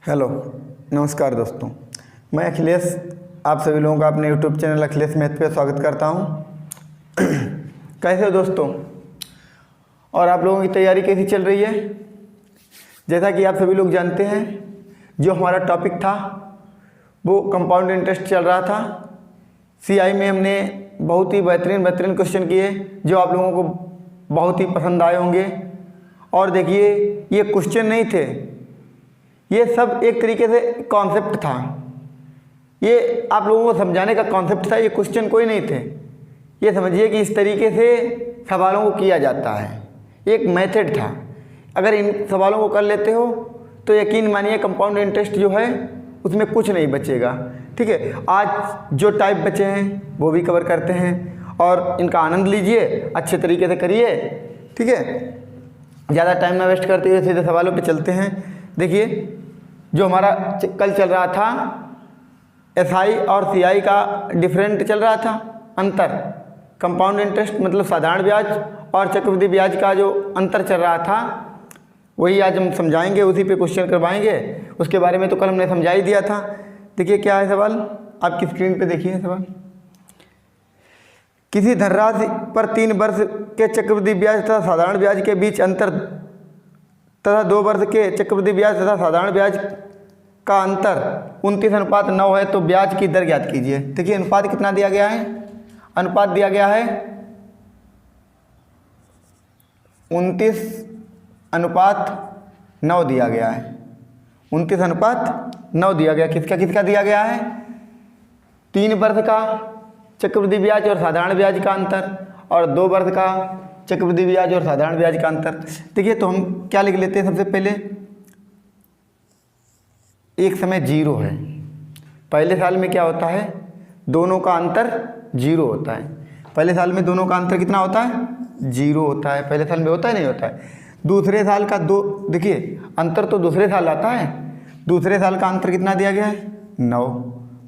Hello, नमस्कार दोस्तों। मैं अखिलेश आप सभी लोगों का अपने यूट्यूब चैनल अखिलेश मैथ पे स्वागत करता हूं। कैसे हो दोस्तों? और आप लोगों की तैयारी कैसी चल रही है? जैसा कि आप सभी लोग जानते हैं, जो हमारा टॉपिक था वो कंपाउंड इंटरेस्ट चल रहा था। सीआई में हमने बहुत ही बेहतरीन क्वेश्चन किए जो आप लोगों को बहुत ही पसंद आए होंगे। और देखिए, ये क्वेश्चन नहीं थे, ये सब एक तरीके से कॉन्सेप्ट था। ये आप लोगों को समझाने का कॉन्सेप्ट था, ये क्वेश्चन कोई नहीं थे। ये समझिए कि इस तरीके से सवालों को किया जाता है, एक मेथड था। अगर इन सवालों को कर लेते हो तो यकीन मानिए कंपाउंड इंटरेस्ट जो है उसमें कुछ नहीं बचेगा। ठीक है, आज जो टाइप बचे हैं वो भी कवर करते हैं और इनका आनंद लीजिए, अच्छे तरीके से करिए। ठीक है, ज़्यादा टाइम ना वेस्ट करते हुए सीधे सवालों पे चलते हैं। देखिए, जो हमारा कल चल रहा था एसआई और सीआई का डिफरेंट चल रहा था, अंतर। कंपाउंड इंटरेस्ट मतलब साधारण ब्याज और चक्रवृद्धि ब्याज का जो अंतर चल रहा था वही आज हम समझाएंगे, उसी पे क्वेश्चन करवाएंगे। उसके बारे में तो कल हमने समझा ही दिया था। देखिए क्या है सवाल, आपकी स्क्रीन पे देखिए सवाल। किसी धनराशि पर 3 वर्ष के चक्रवृद्धि ब्याज तथा साधारण ब्याज के बीच अंतर तथा 2 वर्ष के चक्रवृद्धि ब्याज तथा साधारण ब्याज का अंतर 29:9 है, तो ब्याज की दर ज्ञात कीजिए। देखिए अनुपात कितना दिया गया है, अनुपात दिया गया है 29:9 दिया गया है। 29:9 दिया गया। किसका किसका दिया गया है? 3 वर्ष का चक्रवृद्धि ब्याज और साधारण ब्याज का अंतर और 2 वर्ष का चक्रवृद्धि ब्याज और साधारण ब्याज का अंतर। देखिए, तो हम क्या लिख लेते हैं, सबसे पहले एक समय 0 है। पहले साल में क्या होता है, दोनों का अंतर 0 होता है। पहले साल में दोनों का अंतर कितना होता है? 0 होता है। पहले साल में होता है, नहीं होता है। दूसरे साल का देखिए अंतर तो दूसरे साल आता है। दूसरे साल का अंतर कितना दिया गया है? 9।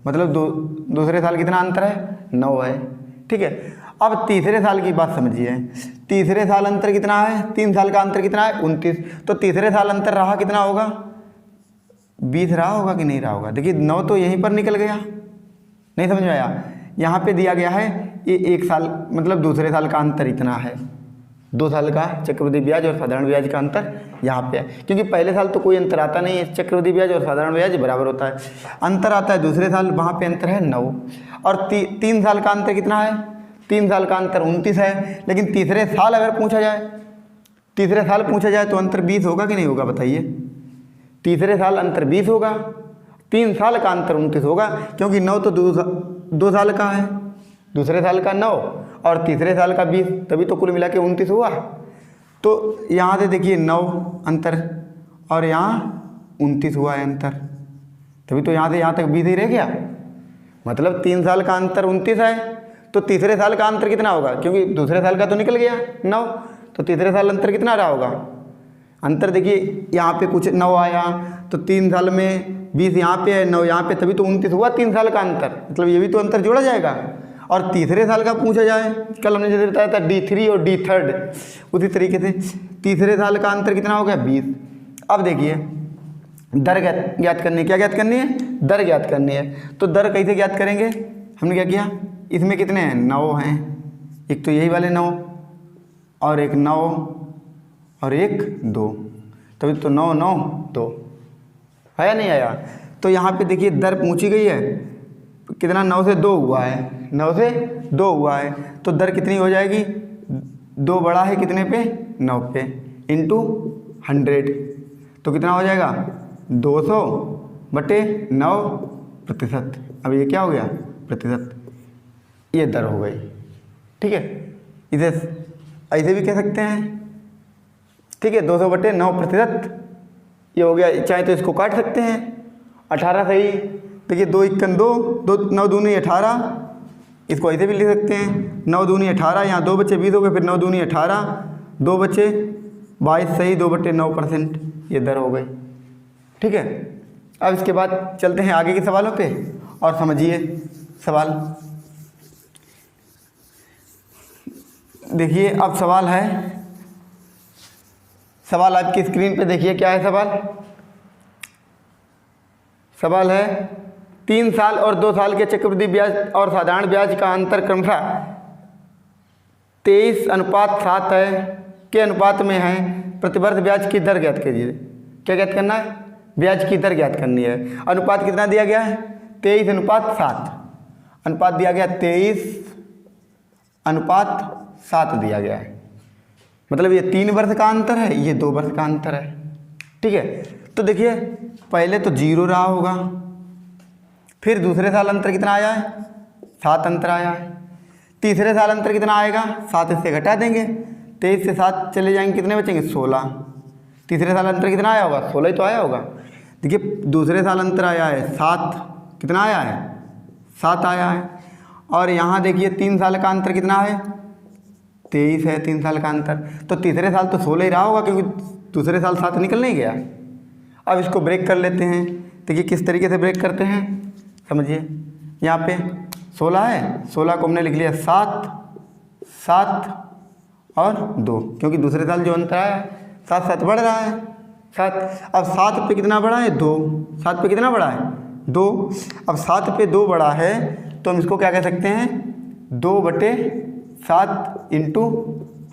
मतलब दूसरे साल कितना अंतर है? 9 है। ठीक है, अब तीसरे साल की बात समझिए। तीसरे साल अंतर कितना है? 3 साल का अंतर कितना है? 29। तो तीसरे साल अंतर रहा कितना होगा? 20 रहा होगा कि नहीं रहा होगा? देखिए 9 तो यहीं पर निकल गया, नहीं समझ में आया? यहाँ पे दिया गया है ये 1 साल, मतलब दूसरे साल का अंतर इतना है। 2 साल का चक्रवृद्धि ब्याज और साधारण ब्याज का अंतर यहाँ पे है, क्योंकि पहले साल तो कोई अंतर आता नहीं है, चक्रवृद्धि ब्याज और साधारण ब्याज बराबर होता है। अंतर आता है दूसरे साल, वहाँ पे अंतर है 9। और 3 साल का अंतर कितना है? 3 साल का अंतर 29 है। लेकिन तीसरे साल अगर पूछा जाए, तीसरे साल पूछा जाए तो अंतर 20 होगा कि नहीं होगा बताइए? तीसरे साल अंतर 20 होगा, 3 साल का अंतर 29 होगा, क्योंकि 9 तो 2 साल का है। दूसरे साल का 9 और तीसरे साल का 20, तभी तो कुल मिला के 29 हुआ। तो यहाँ से देखिए 9 अंतर और यहाँ 29 हुआ है अंतर, तभी तो यहाँ से यहाँ तक 20 ही रह गया। मतलब 3 साल का अंतर 29 है, तो तीसरे साल का अंतर कितना होगा? क्योंकि दूसरे साल का तो निकल गया 9, तो तीसरे साल अंतर कितना रहा होगा? अंतर देखिए यहाँ पे कुछ 9 आया, तो 3 साल में 20 यहाँ पे है, 9 यहाँ पे, तभी तो 29 हुआ 3 साल का अंतर। मतलब ये भी तो अंतर जोड़ा जाएगा। और तीसरे साल का पूछा जाए, कल हमने जैसे बताया था D3 और D3, उसी तरीके से तीसरे साल का अंतर कितना हो गया? 20। अब देखिए दर ज्ञात करनी है। क्या ज्ञात करनी है? दर ज्ञात करनी है। तो दर कैसे ज्ञात करेंगे? हमने क्या किया, इसमें कितने हैं? 9 हैं। एक तो यही वाले 9 और एक 9 और एक 2, तभी तो 9 9 2 आया नहीं आया? तो यहाँ पे देखिए दर पूछी गई है कितना? 9 से 2 हुआ है, 9 से 2 हुआ है, तो दर कितनी हो जाएगी? 2 बड़ा है कितने पे? 9 पे, इंटू 100, तो कितना हो जाएगा? 200/9%। अब ये क्या हो गया? प्रतिशत। ये दर हो गई। ठीक है, इसे ऐसे भी कह सकते हैं। ठीक है, 200/9% ये हो गया। चाहे तो इसको काट सकते हैं, 18 सही। देखिए 2 × 2, 9 दूनी 18, इसको ऐसे भी लिख सकते हैं 9 दूनी 18, यहाँ 2 बचे 20 हो गए, फिर 9 दूनी 18, 2 बचे 22 सही, 2/9%, ये दर हो गई। ठीक है, अब इसके बाद चलते हैं आगे के सवालों पे और समझिए सवाल। देखिए अब सवाल है, सवाल आपकी स्क्रीन पे देखिए क्या है सवाल। सवाल है 3 साल और 2 साल के चक्रवृद्धि ब्याज और साधारण ब्याज का अंतर क्रमशः 23:7 है के अनुपात में है। प्रतिवर्ष ब्याज की दर ज्ञात कीजिए। क्या ज्ञात करना है? ब्याज की दर ज्ञात करनी है। अनुपात कितना दिया गया है? 23:7। अनुपात दिया गया 23:7 दिया गया है। मतलब ये 3 वर्ष का अंतर है, ये 2 वर्ष का अंतर है। ठीक है, तो देखिए पहले तो 0 रहा होगा, फिर दूसरे साल अंतर कितना आया है? 7 अंतर आया है। तीसरे साल अंतर कितना आएगा? 7 इससे घटा देंगे, 23 से 7 चले जाएंगे, कितने बचेंगे? 16। तीसरे साल अंतर कितना आया होगा? 16 ही तो आया होगा। देखिए दूसरे साल अंतर आया है 7, कितना आया है? 7 आया है। और यहाँ देखिए 3 साल का अंतर कितना है? 23 है 3 साल का अंतर। तो तीसरे साल तो 16 ही रहा होगा, क्योंकि दूसरे साल 7 निकल नहीं गया। अब इसको ब्रेक कर लेते हैं। देखिए किस तरीके से ब्रेक करते हैं, समझिए। यहाँ पे 16 है, 16 को हमने लिख लिया 7, 7 और 2, क्योंकि दूसरे साल जो अंतर आया 7 7 बढ़ रहा है 7। अब 7 पे कितना बढ़ा है? 2। 7 पे कितना बढ़ा है? 2। अब 7 पे 2 बढ़ा है तो हम इसको क्या कह सकते हैं? 2/7 इंटू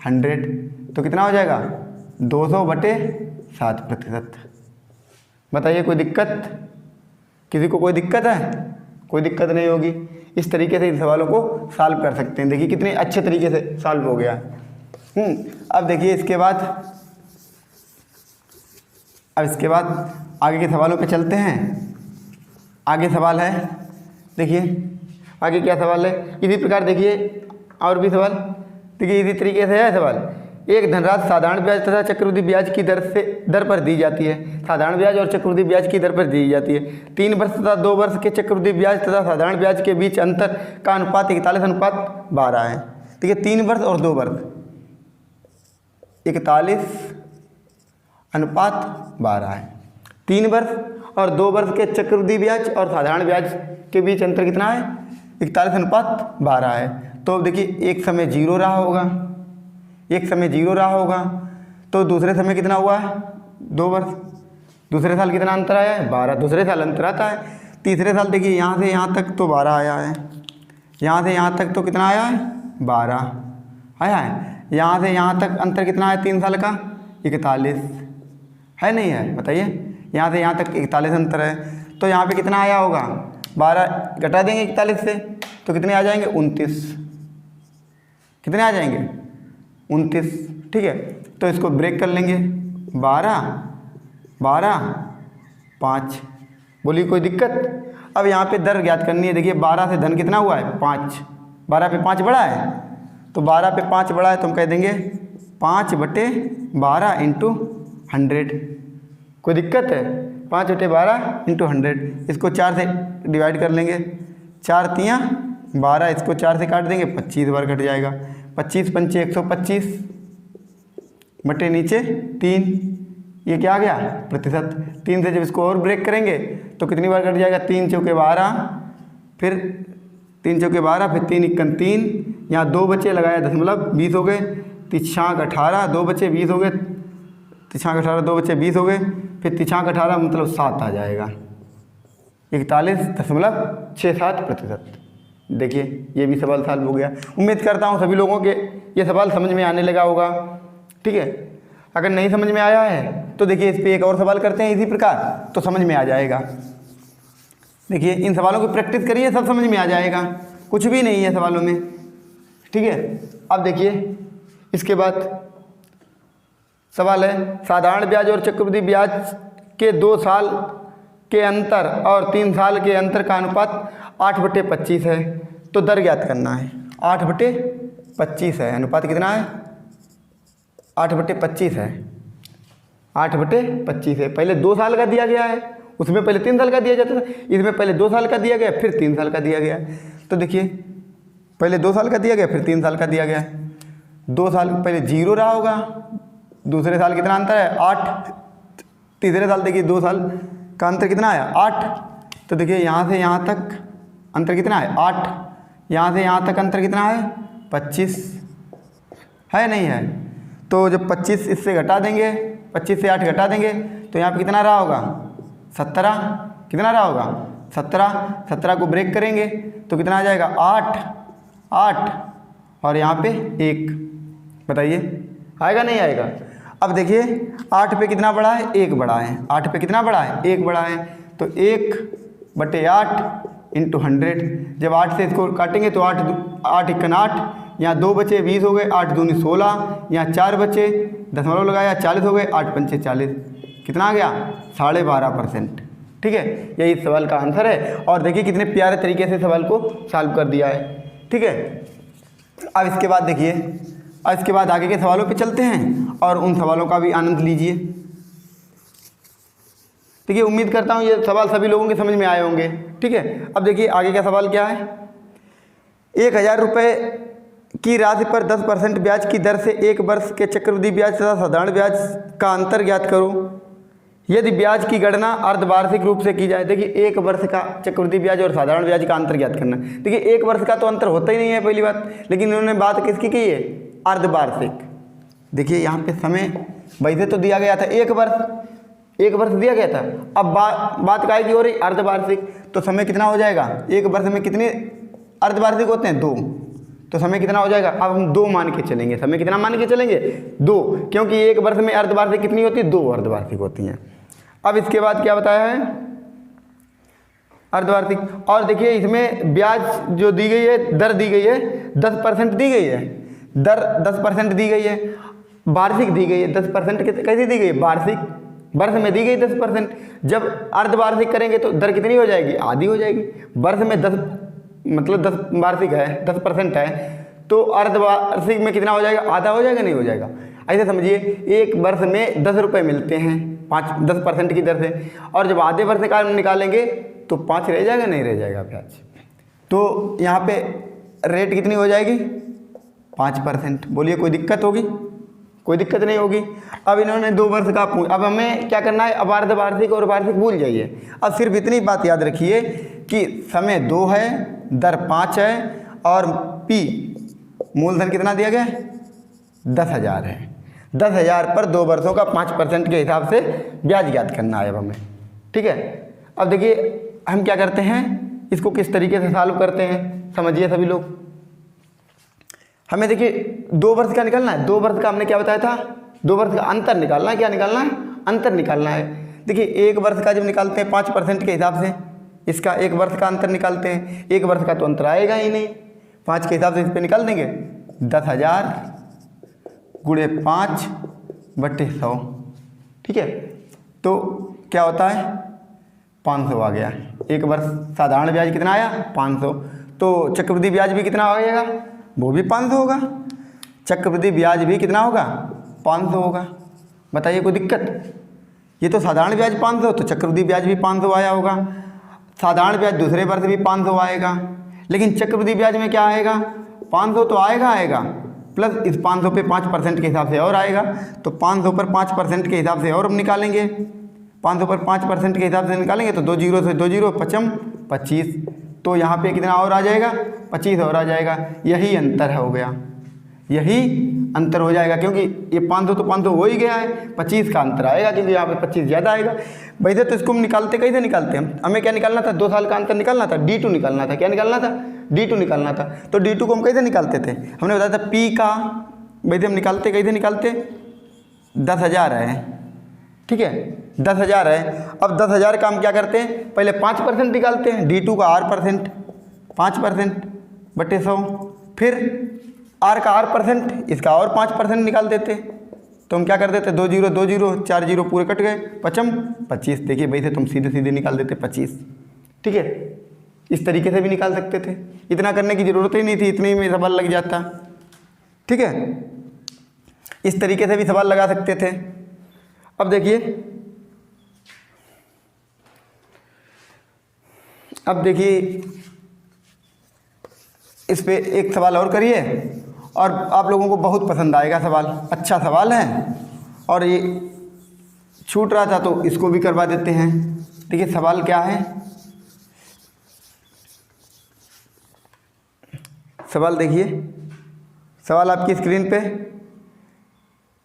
100, तो कितना हो जाएगा? 200/7%। बताइए कोई दिक्कत? किसी को कोई दिक्कत है? कोई दिक्कत नहीं होगी। इस तरीके से इन सवालों को सॉल्व कर सकते हैं। देखिए कितने अच्छे तरीके से सॉल्व हो गया। अब देखिए इसके बाद आगे के सवालों पे चलते हैं। आगे सवाल है, देखिए आगे क्या सवाल है। इसी प्रकार देखिए और भी सवाल, देखिए इसी तरीके से है सवाल। एक धनराशि साधारण ब्याज तथा चक्रवृद्धि ब्याज की दर पर दी जाती है। साधारण ब्याज और चक्रवृद्धि ब्याज की दर पर दी जाती है। 3 वर्ष तथा 2 वर्ष के चक्रवृद्धि ब्याज तथा साधारण ब्याज के बीच अंतर का अनुपात 41:12 है। देखिए 3 वर्ष और 2 वर्ष 41:12 है। 3 वर्ष और 2 वर्ष के चक्रवृद्धि ब्याज और साधारण ब्याज के बीच अंतर कितना है? 41:12 है। तो देखिए एक समय 0 रहा होगा, एक समय 0 रहा होगा, तो दूसरे समय कितना हुआ है? 2 वर्ष। दूसरे साल कितना अंतर आया है? 12। दूसरे साल अंतर आता है। तीसरे साल देखिए यहाँ से यहाँ तक तो 12 आया है, यहाँ से यहाँ तक तो कितना आया है? 12 आया है। यहाँ से यहाँ तक अंतर कितना है 3 साल का? 41 है, नहीं है? बताइए, यहाँ से यहाँ तक 41 अंतर है, तो यहाँ पे कितना आया होगा? 12 घटा देंगे 41 से तो कितने आ जाएंगे? 29। कितने आ जाएंगे? 29। ठीक है, तो इसको ब्रेक कर लेंगे। 12 12 5। बोलिए कोई दिक्कत? अब यहाँ पे दर ज्ञात करनी है। देखिए 12 से धन कितना हुआ है? 5। 12 पे 5 बढ़ा है, तो 12 पे 5 बढ़ा है तो हम कह देंगे 5/12 इंटू 100। कोई दिक्कत है? 5/12 इंटू 100। इसको 4 से डिवाइड कर लेंगे। 4 तियाँ 12, इसको 4 से काट देंगे, 25 बार कट जाएगा। 25 पंचे 125 बटे नीचे 3, ये क्या आ गया? प्रतिशत। 3 से जब इसको और ब्रेक करेंगे तो कितनी बार कट जाएगा? 3 चौके 12, फिर 3 चौके 12, फिर 3 इक्कन 3, यहाँ 2 बचे, लगाया दशमलव, 20 हो गए। 3 18, 2 बचे 20 हो गए। 3 18, 2 बचे 20 हो गए। फिर 3 18 मतलब 7 आ जाएगा, 41.67%। देखिए ये भी सवाल सॉल्व हो गया। उम्मीद करता हूँ सभी लोगों के ये सवाल समझ में आने लगा होगा। ठीक है, अगर नहीं समझ में आया है तो देखिए इस पर एक और सवाल करते हैं इसी प्रकार, तो समझ में आ जाएगा। देखिए इन सवालों की प्रैक्टिस करिए, सब समझ में आ जाएगा, कुछ भी नहीं है सवालों में। ठीक है, अब देखिए इसके बाद सवाल है साधारण ब्याज और चक्रवृद्धि ब्याज के 2 साल के अंतर और 3 साल के अंतर का अनुपात 8/25 है, तो दर ज्ञात करना है। 8/25 है, अनुपात कितना है? 8/25 है। 8/25 है। पहले 2 साल का दिया गया है, उसमें पहले 3 साल का दिया जाता था, इसमें पहले 2 साल का दिया गया फिर 3 साल का दिया गया। तो देखिए पहले 2 साल का दिया गया फिर 3 साल का दिया गया। 2 साल पहले 0 रहा होगा, दूसरे साल कितना अंतर है? 8। तीसरे साल देखिए 2 साल का अंतर कितना आया? 8। तो देखिए यहाँ से यहाँ तक अंतर कितना है? 8। यहाँ से यहाँ तक अंतर कितना है? 25 है, नहीं है? तो जब 25 इससे घटा देंगे, 25 से 8 घटा देंगे तो यहाँ पे कितना रहा होगा? 17। कितना रहा होगा 17, 17 को ब्रेक करेंगे तो कितना आ जाएगा 8, 8 और यहाँ पे 1, बताइए आएगा नहीं आएगा। अब देखिए 8 पे कितना बड़ा है 1 बड़ा है, 8 पे कितना बड़ा है 1 बड़ा है, तो 1/8 इंटू 100। जब 8 से इसको काटेंगे तो 8 1 8, यहाँ 2 बचे 20 हो गए, 8 दूनी 16, यहाँ 4 बचे दशमलव लगाया 40 हो गए, 8 पंचे 40, कितना आ गया 12.5%। ठीक है, यही इस सवाल का आंसर है। और देखिए कितने प्यारे तरीके से सवाल को सॉल्व कर दिया है। ठीक है, अब इसके बाद देखिए, अब इसके बाद आगे के सवालों पे चलते हैं और उन सवालों का भी आनंद लीजिए। देखिए उम्मीद करता हूँ ये सवाल सभी लोगों के समझ में आए होंगे। ठीक है, अब देखिए आगे का सवाल क्या है। 1000 रुपये की राशि पर 10% ब्याज की दर से 1 वर्ष के चक्रवृद्धि ब्याज तथा साधारण ब्याज का अंतर ज्ञात करो। यदि ब्याज की गणना अर्धवार्षिक रूप से की जाए। देखिए 1 वर्ष का चक्रवृद्धि ब्याज और साधारण ब्याज का अंतर ज्ञात करना। देखिए 1 वर्ष का तो अंतर होता ही नहीं है पहली बात, लेकिन इन्होंने बात किसकी की है अर्धवार्षिक। देखिए यहाँ पे समय वैसे तो दिया गया था 1 वर्ष दिया गया था, अब बात काय की हो रही अर्धवार्षिक, तो समय कितना हो जाएगा 1 वर्ष में कितने अर्धवार्षिक होते हैं 2, तो समय कितना हो जाएगा। अब हम 2 मान के चलेंगे, समय कितना मान के चलेंगे 2, क्योंकि 1 वर्ष में अर्धवार्षिक कितनी होती है 2 अर्धवार्षिक होती हैं। अब इसके बाद क्या बताया है अर्धवार्षिक। और देखिए इसमें ब्याज जो दी गई है, दर दी गई है 10% दी गई है, दर 10% दी गई है, वार्षिक दी गई है 10%। कैसे दी गई है वार्षिक, वर्ष में दी गई 10%। जब अर्धवार्षिक करेंगे तो दर कितनी हो जाएगी आधी हो जाएगी। वर्ष में 10 मतलब 10 वार्षिक है 10% है, तो अर्धवार्षिक में कितना हो जाएगा आधा हो जाएगा नहीं हो जाएगा। ऐसे समझिए 1 वर्ष में 10 रुपये मिलते हैं 10% की दर से, और जब आधे वर्ष का निकालेंगे तो 5 रह जाएगा नहीं रह जाएगा ब्याज। तो यहाँ पे रेट कितनी हो जाएगी 5%। बोलिए कोई दिक्कत होगी, कोई दिक्कत नहीं होगी। अब इन्होंने 2 वर्ष का अब हमें क्या करना है, अब अर्धवार्षिक और वार्षिक भूल जाइए। अब सिर्फ इतनी बात याद रखिए कि समय 2 है, दर 5 है और पी मूलधन कितना दिया गया है 10,000 है। 10,000 पर 2 वर्षों का 5% के हिसाब से ब्याज ज्ञात करना है अब हमें। ठीक है, अब देखिए हम क्या करते हैं, इसको किस तरीके से सॉल्व करते हैं समझिए सभी लोग। हमें देखिए 2 वर्ष का निकालना है, 2 वर्ष का हमने क्या बताया था 2 वर्ष का अंतर निकालना है। क्या निकालना है अंतर निकालना है। देखिए 1 वर्ष का जब निकालते हैं 5% के हिसाब से, इसका 1 वर्ष का अंतर निकालते हैं, 1 वर्ष का तो अंतर आएगा ही नहीं, 5 के हिसाब से इस पर निकाल देंगे 10,000 गुणे 5/100। ठीक है, तो क्या होता है 500 आ गया। 1 वर्ष साधारण ब्याज कितना आया 500, तो चक्रवृद्धि ब्याज भी कितना आ जाएगा वो भी 500 होगा, चक्रवृद्धि ब्याज भी कितना होगा 500 होगा। बताइए कोई दिक्कत। ये तो साधारण ब्याज 500, तो चक्रवृद्धि ब्याज भी 500 आया होगा। साधारण ब्याज दूसरे वर्ष भी 500 आएगा, लेकिन चक्रवृद्धि ब्याज में क्या आएगा 500 तो आएगा प्लस इस 500 पे 5% के हिसाब से और आएगा, तो 500 पर 5% के हिसाब से और हम निकालेंगे, 500 पर 5% के हिसाब से निकालेंगे तो 2 जीरो से 2 जीरो 25, तो यहाँ पे कितना और आ जाएगा 25 और आ जाएगा। यही अंतर हो गया, यही अंतर हो जाएगा, क्योंकि ये 500 तो 500 हो ही गया है, 25 का अंतर आएगा क्योंकि यहाँ पे 25 ज़्यादा आएगा। वैसे तो इसको हम निकालते कैसे निकालते हैं, हमें क्या निकालना था 2 साल का अंतर निकालना था, D2 निकालना था। क्या निकालना था D2 निकालना था। तो D2 को हम कैसे निकालते थे, हमने बताया था P का, वैसे हम निकालते कैसे निकालते 10,000 है। ठीक है 10,000 है। अब 10,000 का हम क्या करते हैं पहले 5% निकालते हैं, D2 का R%, 5%/100, फिर R का R%, इसका और 5% निकाल देते। तो हम क्या कर देते 2 जीरो 2 जीरो 4 जीरो पूरे कट गए, 25। देखिए वैसे तुम सीधे सीधे निकाल देते 25। ठीक है, इस तरीके से भी निकाल सकते थे, इतना करने की ज़रूरत ही नहीं थी, इतने में सवाल लग जाता। ठीक है, इस तरीके से भी सवाल लगा सकते थे। अब देखिए, इस पे एक सवाल और करिए और आप लोगों को बहुत पसंद आएगा सवाल, अच्छा सवाल है और ये छूट रहा था तो इसको भी करवा देते हैं। देखिए सवाल क्या है, सवाल देखिए, सवाल आपकी स्क्रीन पे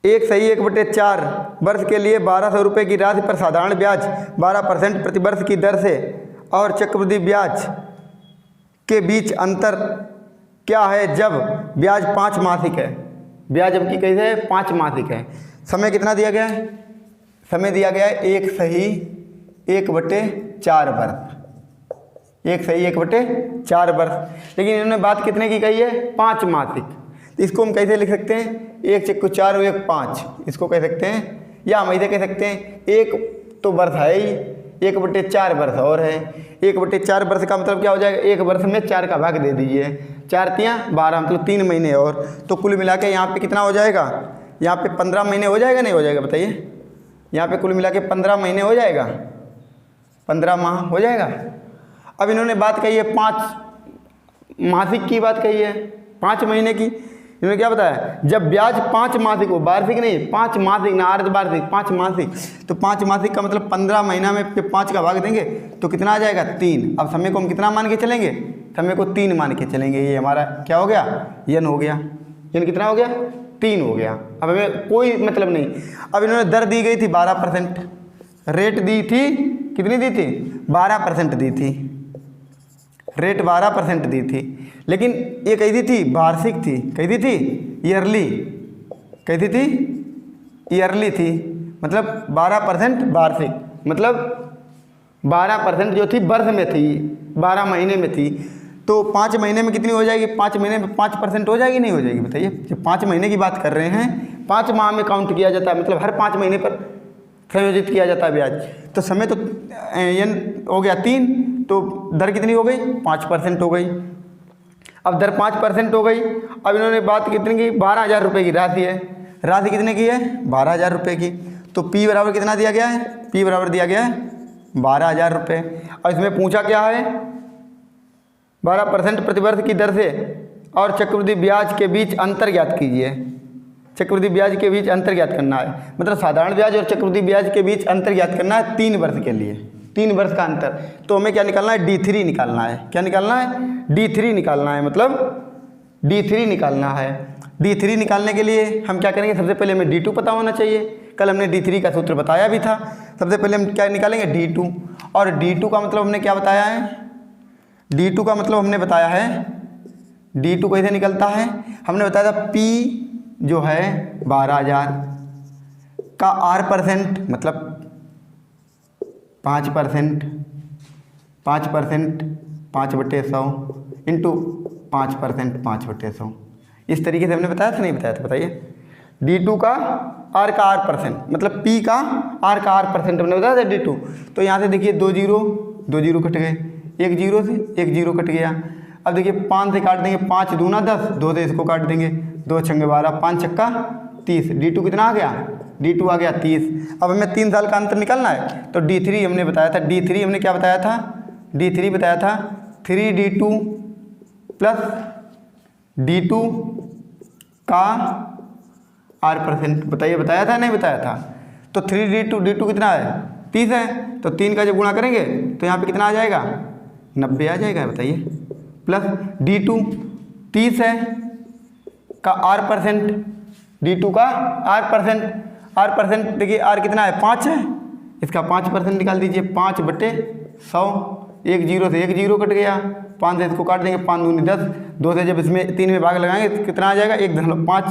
1/4 वर्ष के लिए 1200 रुपये की राशि पर साधारण ब्याज 12% प्रतिवर्ष की दर से और चक्रवृद्धि ब्याज के बीच अंतर क्या है जब ब्याज 5 मासिक है। ब्याज जबकि कैसे है 5 मासिक है। समय कितना दिया गया है, समय दिया गया है 1/1/4 वर्ष, 1/1/4 वर्ष। लेकिन इन्होंने बात कितने की कही है 5 मासिक। तो इसको हम कैसे लिख सकते हैं 1 × 4 = 5, इसको कह सकते हैं। या हम ऐसे कह सकते हैं 1 तो वर्ष है ही, 1/4 वर्ष और है। 1/4 वर्ष का मतलब क्या हो जाएगा, 1 वर्ष में 4 का भाग दे दीजिए, 4 × 12 मतलब 3 महीने और। तो कुल मिला के यहाँ पे कितना हो जाएगा, यहाँ पे 15 महीने हो जाएगा नहीं हो जाएगा बताइए। यहाँ पे कुल मिला के 15 महीने हो जाएगा, 15 माह हो जाएगा। अब इन्होंने बात कही है 5 मासिक की बात कही है, 5 महीने की। इन्होंने क्या बताया, जब ब्याज 5 मासिक हो, वार्षिक नहीं, 5 मासिक ना अर्ध वार्षिक, 5 मासिक। तो 5 मासिक का मतलब 15 महीना में 5 का भाग देंगे तो कितना आ जाएगा 3। अब समय को हम कितना मान के चलेंगे, समय को 3 मान के चलेंगे। ये हमारा क्या हो गया, यन हो गया। यन कितना हो गया 3 हो गया। अब हमें कोई मतलब नहीं। अब इन्होंने दर दी गई थी 12%, रेट दी थी, कितनी दी थी 12% दी थी, रेट 12% दी थी। लेकिन ये कैसी थी, वार्षिक थी, कैसी थी ईयरली, कैसी थी ईयरली थी। मतलब 12% वार्षिक, मतलब 12% जो थी वर्ष में थी, 12 महीने में थी। तो 5 महीने में कितनी हो जाएगी, 5 महीने में 5% हो जाएगी नहीं हो जाएगी बताइए। जब 5 महीने की बात कर रहे हैं, 5 माह में काउंट किया जाता है, मतलब हर 5 महीने पर संयोजित किया जाता है ब्याज। तो समय तो यन हो गया 3, तो दर कितनी हो गई 5% हो गई। अब दर 5% हो गई। अब इन्होंने बात कितनी की, 12,000 रुपये की राशि है। राशि कितने की है 12,000 रुपये की। तो P बराबर कितना दिया गया है, P बराबर दिया गया है 12,000 रुपये। और इसमें पूछा क्या है, 12% प्रतिवर्ष की दर से और चक्रवृद्धि ब्याज के बीच अंतर ज्ञात कीजिए। चक्रवृद्धि ब्याज के बीच अंतर ज्ञात करना है, मतलब साधारण ब्याज और चक्रवृद्धि ब्याज के बीच अंतर ज्ञात करना है 3 वर्ष के लिए, 3 वर्ष का अंतर। तो हमें क्या निकालना है, D3 निकालना है। क्या निकालना है, D3 निकालना है, मतलब D3 निकालना है। D3 निकालने के लिए हम क्या करेंगे, सबसे पहले हमें D2 पता होना चाहिए। कल हमने D3 का सूत्र बताया भी था। सबसे पहले हम क्या निकालेंगे D2, और D2 का मतलब हमने क्या बताया है, D2 का मतलब हमने बताया है, D2 कैसे निकलता है, हमने बताया था P जो है 12,000 का R% मतलब 5%, 5% 5/100 इंटू 5%, 5/100। इस तरीके से हमने बताया था नहीं बताया था बताइए। D2 का R का R% मतलब P का R का R% हमने बताया था D2। तो यहाँ से देखिए 2 जीरो कट गए, 1 जीरो से 1 जीरो कट गया। अब देखिए 5 से काट देंगे, 5 दूना 10, 2 से इसको काट देंगे, 2 छंगे 12, 5 छक्का 30। D2 कितना आ गया, D2 आ गया 30। अब हमें 3 साल का अंतर निकालना है। तो D3 हमने बताया था, D3 हमने क्या बताया था, D3 बताया था 3D2 प्लस D2 का R%। बताइए बताया था नहीं बताया था। तो 3D2, D2 कितना है 30 है, तो 3 का जब गुणा करेंगे तो यहाँ पे कितना आ जाएगा 90 आ जाएगा बताइए। प्लस D2 30 है का R%, D2 का R% देखिए R कितना है 5 है, इसका 5% निकाल दीजिए, 5/100। 1 जीरो से 1 जीरो कट गया, 5 से इसको काट देंगे, 5 दूनी 10, 2 से जब इसमें 3 में भाग लगाएंगे तो कितना आ जाएगा 1.5।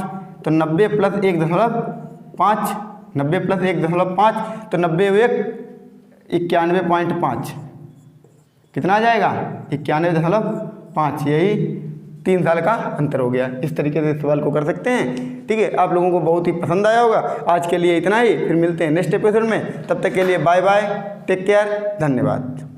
तो 90 प्लस 1.5, 90 प्लस 1.5, तो 90 × 1 91.5 कितना आ जाएगा 91.5। यही 3 साल का अंतर हो गया। इस तरीके से सवाल को कर सकते हैं। ठीक है, आप लोगों को बहुत ही पसंद आया होगा। आज के लिए इतना ही, फिर मिलते हैं नेक्स्ट एपिसोड में। तब तक के लिए बाय बाय, टेक केयर, धन्यवाद।